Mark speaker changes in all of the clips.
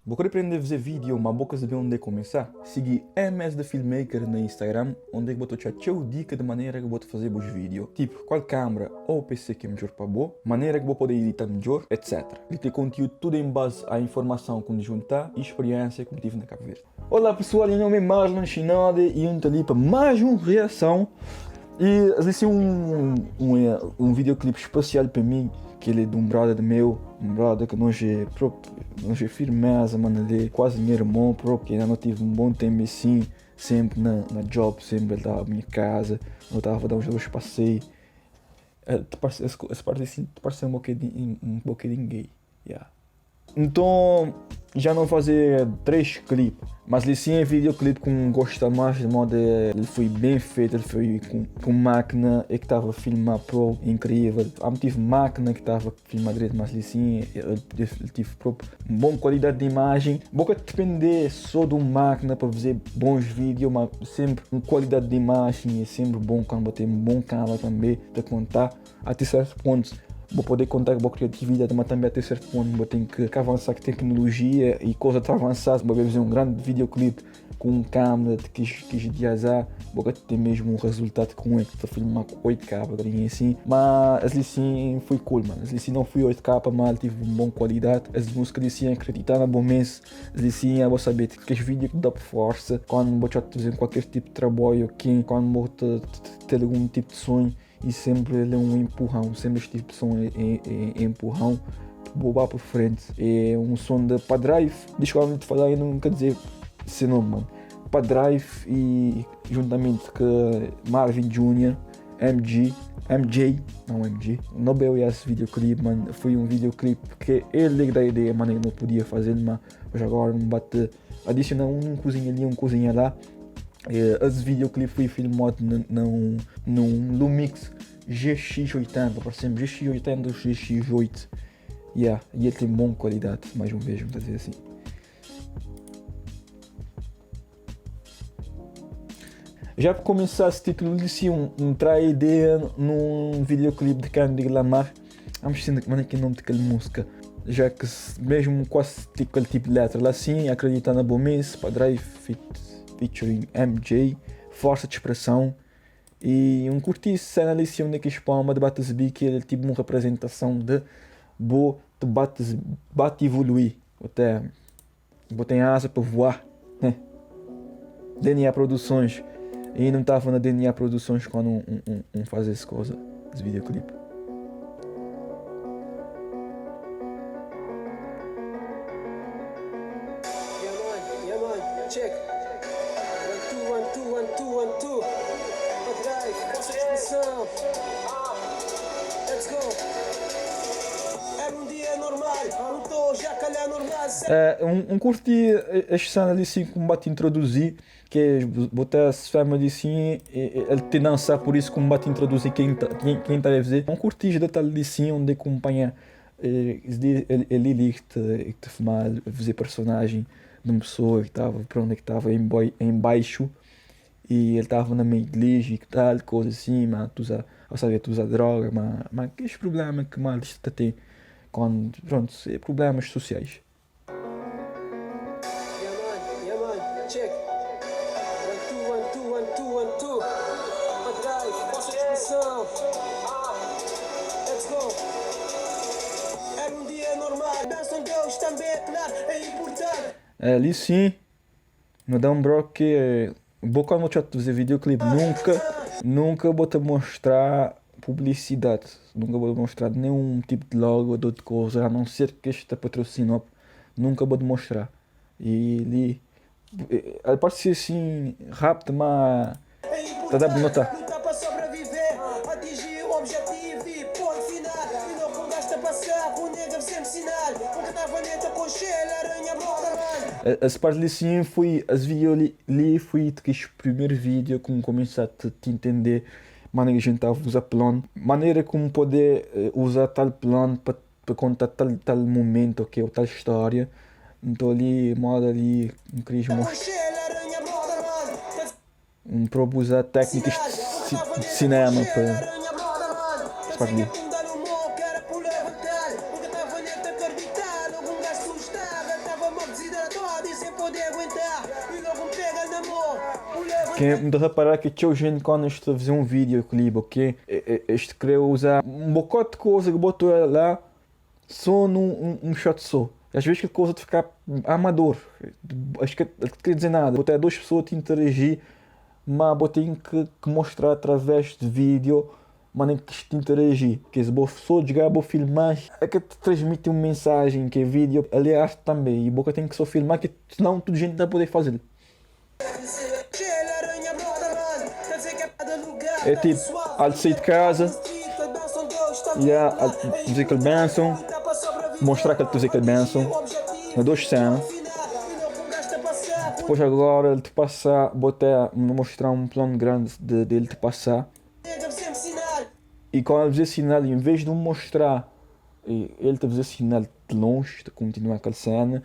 Speaker 1: Vou querer aprender a fazer vídeo, mas vou saber onde começar. Seguir MS The Filmmaker no Instagram, onde eu vou te dar dica de maneira que vou fazer os vídeos. Tipo, qual câmera ou PC que é melhor para você, maneira que vou poder editar melhor, etc. E ter conteúdo tudo em base à informação que me juntar e experiência que me tive na Cabo Verde. Olá pessoal, meu nome é Marlon Chinade e eu estou ali para mais uma reação. E assim um videoclipe especial para mim, que ele é de um brother meu, um brother que nós é firmeza, mano, ele é quase meu irmão, porque ainda não tive um bom tempo assim, sempre na job, sempre ele estava na minha casa, eu estava a dar uns dois passeios. Essa parte assim parece um bocadinho gay, yeah. Então, já não fazer 3 clipes, mas ele sim é videoclipe com gosto mais de modo, ele foi bem feito, ele foi com máquina que estava a filmar pro incrível. Tive máquina que estava a filmar direito, mas ele sim, ele tive próprio uma boa qualidade de imagem. Boca depender só de uma máquina para fazer bons vídeos, mas sempre uma qualidade de imagem é sempre bom quando tem um bom câmera também de contar até certos pontos. Vou poder contar com a criatividade, mas também até certo ponto vou ter que avançar com tecnologia e coisas avançadas. Vou fazer um grande videoclipe com um câmera de que dias vou ter mesmo um resultado com ele, que filmar com 8K, assim. Mas assim foi cool, mano. Assim não fui 8K, mas tive uma boa qualidade. As músicas assim acreditar na bom mês. Assim eu vou saber que os vídeos que dá por força, quando vou fazer qualquer tipo de trabalho aqui, quando vou ter algum tipo de sonho. E sempre ele é um empurrão, sempre este tipo de som é empurrão, bobar por frente. É um som de Padrive, desculpa-me de falar, eu não quero dizer esse nome, mano. Padrive e juntamente com Marvin Jr., MJ, não veio esse videoclipe, mano. Foi um videoclipe que ele da ideia, mano, eu não podia fazer, mas agora não bate, adicionar um cozinha ali, um cozinha lá. Esse videoclipe foi filmado num Lumix GX80, parecendo GX80 ou GX8. E ele tem boa qualidade, mais uma vez, vamos dizer assim. Já para começar esse título, disse trai ideia num videoclipe de Kendrick Lamar. Vamos ver que nome daquela música. Já que mesmo quase aquele tipo de letra lá assim, acredita na Bomis, Padrive featuring MJ, força de expressão e curti cena ali onde que espalma de bates que ele tipo uma representação de bate evoluir, até botei asa para voar, né? DNA Produções, e não estava na DNA Produções quando faz essa coisa, esse videoclipe.
Speaker 2: Check. 1, 2, Padrive, força de expressão. Let's go. Era um dia normal, não estou já calhar normal.
Speaker 1: Curti esta cena ali assim como bate introduzir, que é botar esse filme ali assim, ele te dançar, por isso como bate introduzir quem tá a fazer. Curti os detalhes ali assim, onde acompanha ele que te filmar, fazer personagem de uma pessoa que estava em baixo e ele estava na meio de lixo e tal, coisa assim, mas tu usa droga, mas que é problema que mal isto tem quando, pronto, é problemas sociais.
Speaker 2: Yeah man, check. 1, 2, Padrive, força de expressão. Let's go. Era um dia normal, dançam Deus também, claro, é importante.
Speaker 1: Ali sim, não dá um broco que vou quando vou te fazer videoclipe, nunca vou te mostrar publicidade, nunca vou te mostrar nenhum tipo de logo ou de outra coisa, a não ser que este patrocínio, nunca vou te mostrar. E ele pode ser assim rápido, mas tá dando notar.
Speaker 2: Luta para sobreviver, atingir o objetivo e ponto final. E não com gasta passar, o negro sempre sinal. Porque estava neta com cheia, aranha morta.
Speaker 1: Essa parte ali sim foi, as vídeos ali foi o primeiro vídeo como começar a te entender maneira que a gente estava a usar plano, maneira como poder usar tal plano para contar tal momento, ok, ou tal história. Então ali, modo ali, queria mostrar para usar técnicas de cinema para essa parte ali.
Speaker 2: poder aguentar. E logo pega na mão.
Speaker 1: Que me de reparar que tinha gente quando estou a fazer um videoclipe, ok? Este queria usar um bocado de coisa que botou lá só num shot só. Às vezes que coisa de ficar amador. Acho que não quer dizer nada. Botar duas pessoas a interagir, mas botei que mostrar através de vídeo, mas nem que te interagir. Que se vou só jogar, vou filmar, é que te transmite uma mensagem, que é vídeo, ali é arte também. E boca tem que só filmar, que senão toda gente vai poder fazer. É tipo, ao sair de casa, e a dizer aquele benção, mostrar que ele dizer aquele benção, na duas cenas. Depois agora ele te passar, botar, mostrar um plano grande dele te passar. E quando ele fazer sinal, em vez de mostrar, ele te fazer sinal de longe, de continuar aquela cena,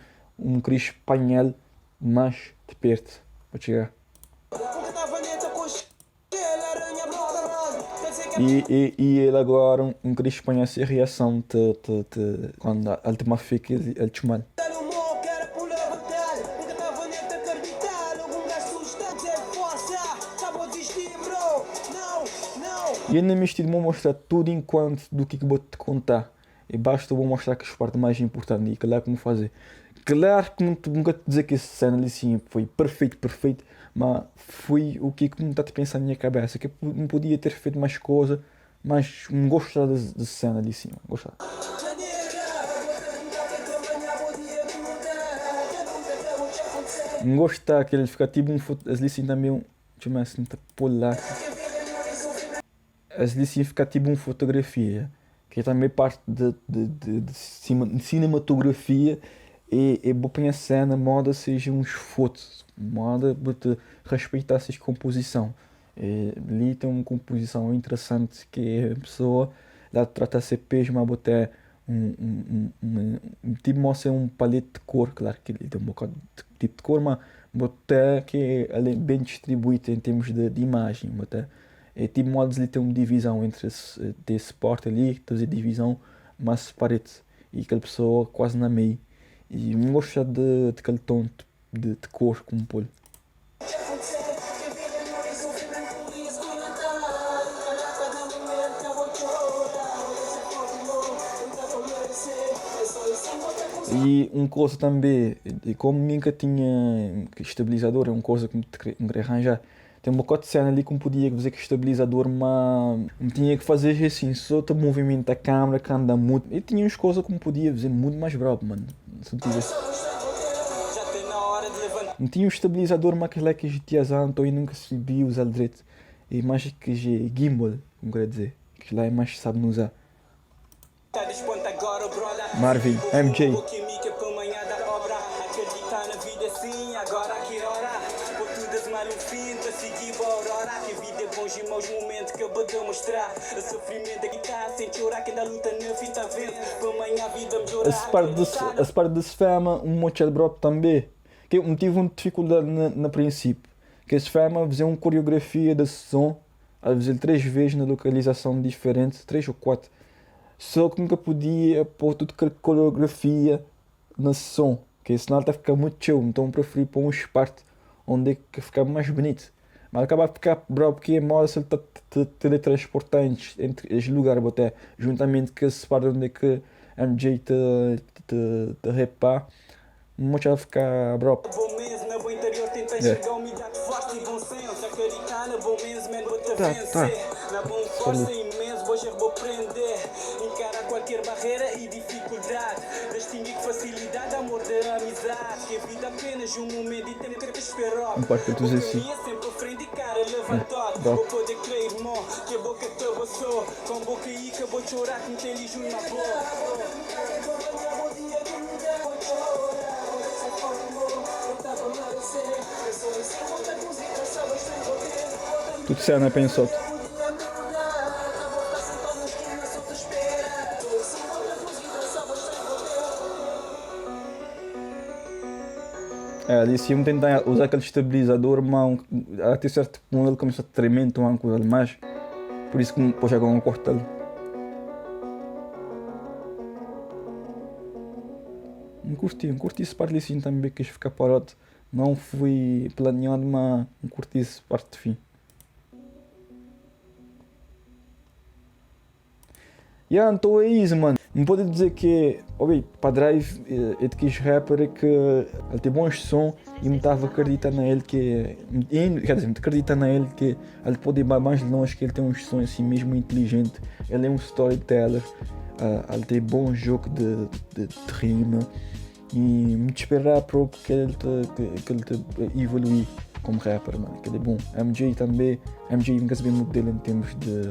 Speaker 1: queria espanhol mais de perto, para chegar. E ele agora, queria espanhol essa reação, quando ele te fica, ele te mal. E ainda me estive a mostrar tudo enquanto do que vou te contar. E basta vou mostrar que as partes mais importantes e claro como fazer. Claro que nunca te dizer que essa cena ali sim foi perfeito, mas foi o que me está a pensar na minha cabeça. Que eu não podia ter feito mais coisa, mas não gostar da cena ali sim, gostar. Não gostar que ele fica tipo ali sim também, deixa eu ver se não está por lá. Ali sim fica tipo uma fotografia, que é também parte de cinematografia. E vou pôr a cena, moda seja uns fotos, moda para respeitar essa composição. Ali tem uma composição interessante que é a pessoa lá trata CPs, mas botar tipo mostra um palete de cor, claro que ele tem um bocado de tipo de cor, mas botar que é bem distribuído em termos de imagem, botar. É tipo modos ali tem uma divisão entre esse porta ali, tem a divisão mais separada e aquela pessoa quase na meio. E não gosto de aquele tom de cor como pôr. E uma coisa também, e como nunca tinha estabilizador, é uma coisa que me queria arranjar. Tem um bocado de cena ali que me podia fazer que estabilizador, mas me tinha que fazer assim, só o movimento da câmera que anda muito. E tinha umas coisas que me podia fazer muito mais bravo, mano. Se tivesse. Não tinha um estabilizador, mas aquele que a gente tinha então eu nunca sabia usar direito. E mais que é gimbal, como quero dizer. Que lá é mais sabe não usar. Marvin, MJ. Essa parte desse fama, um monte de drop também. Que eu tive uma dificuldade na princípio. Que esse fama fazer uma coreografia desse som, a fazer 3 vezes na localização diferente, 3 ou 4. Só que nunca podia pôr tudo aquela coreografia nesse som, que senão está a ficar muito show. Então eu preferi pôr uma parte onde é que fica mais bonito. Mas acaba a ficar bravo porque a moda se ele está teletransportante entre os lugares, até juntamente com esse parte onde é que MJ te repá, muito vai ficar bravo. Tá. Encarar qualquer barreira e dificuldade, distinguir facilidade, amor de amizade, que a vida apenas um momento e tem que esperar. Um parte que tu dizes assim. Sempre frente e cara levantado, vou poder crer, irmão, que a boca te abaçou, com a boca aí que eu vou chorar, que me tem lixo na boca. Tudo certo, né, pensou? Ali se eu tentar usar aquele estabilizador, mas até certo ponto ele começa a tremer, então a coisa mais. Por isso que depois agora não corto ele. Não curti esse parte assim também, quis ficar parado Não fui planeado, mas não curti esse parte de fim. Então é isso, mano. Não pode dizer que, para Drive, é de que rapper é que ele tem bons som e me estava a acreditar na ele que, quer dizer, me acreditar na ele que ele pode ir mais longe, que ele tem uns sons assim mesmo inteligente. Ele é um storyteller, ele tem bom jogo de rima e me esperar para que ele te evoluir como rapper, mano, que ele é bom. MJ também, MJ nunca sabia muito dele em termos de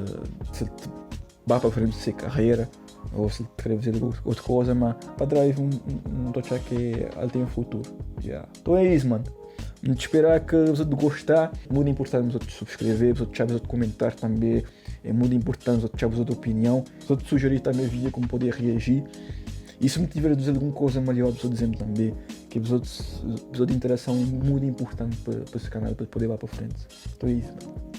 Speaker 1: vá para frente de carreira ou se querer fazer outra coisa, mas para Drive não estou a achar que ele tem um futuro. Então é isso, mano. Me esperar que você gostar, muito importante você subscrever, você deixar você comentar também, é muito importante você deixar você opinião, você sugerir também vídeo como poder reagir. E se me tiver a dizer alguma coisa melhor, você dizendo também que a interação é muito importante para esse canal, para poder ir lá para frente. Então é isso, mano.